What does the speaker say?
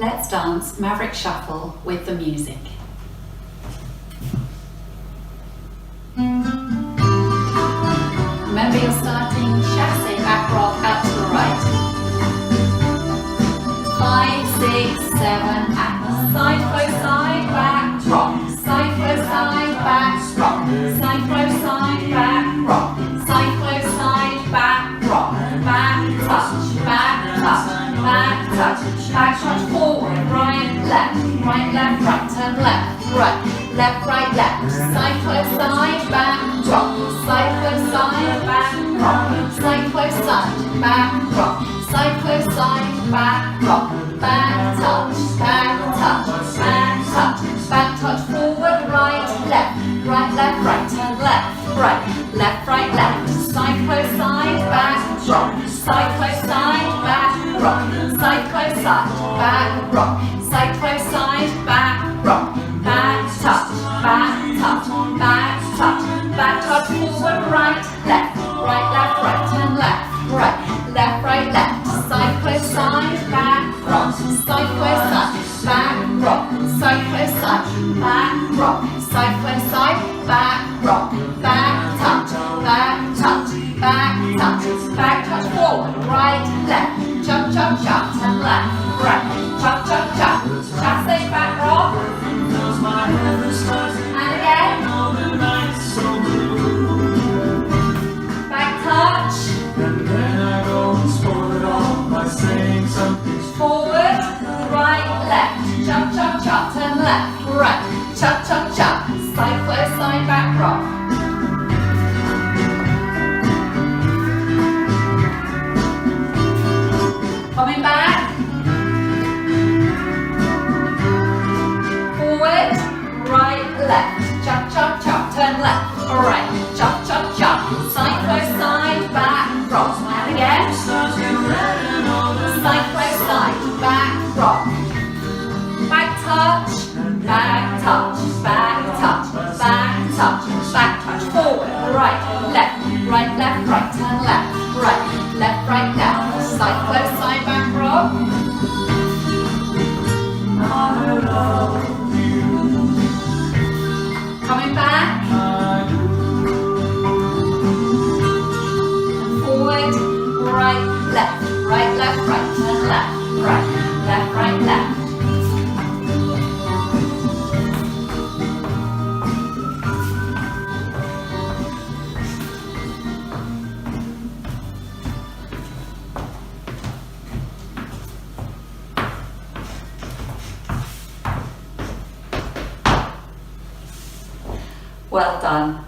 Let's dance Maverick Shuffle with the music. Remember you're starting chasse, back rock, out to the right. 5, 6, 7, and side flow, side, back, rock. Side flow, side, back, rock. Side flow, side, back, rock. Side flow, side, back, rock. Back touch, back touch, back touch. Back touch forward, right, left, right, left, right, turn left, right, left, right, left. Side flow, side, back, rock. Side flow, side, back, rock. Side flow, side, back, rock. Side flow, side, back, rock. Back touch, back touch, back touch. Back touch forward, right, left, right, left, right, turn left, right, left, right, left. Side flow, side, back, rock. Side flow, side, back, rock. Side flow, side, back, rock. Side flow, side, back, rock. Back touch, back touch, back touch. Back touch forward, right, left, right, left, right, turn left, right, left, right, left. Side flow, side, back, rock. Side flow, side, back, rock. Side flow, side, back, rock. Side flow, side, back, rock. Back touch, back touch, back touch. Back touch forward, right, left. Jump, jump, jump, turn left, right. Jump, jump, jump. Chasse, back, rock. And again. Back touch. And then I go and spoil it all by saying something. Forward, right, left. Jump, jump, jump, turn left, right. Jump, jump, jump. Side flow, side, back, rock. Coming back. Forward, right, left. Jump, jump, jump, turn left, right. Jump, jump, jump. Side flow, side, back, rock. And again. Side flow, side, back, rock. Back touch, back touch, back touch, back touch, back touch. Forward, right, left, right, left, right. Turn left, right, left, right, left. Side flow, side, back, rock. I love you. Coming back. Forward, right, left, right, left, right. Turn left, right, left, right, left. Well done.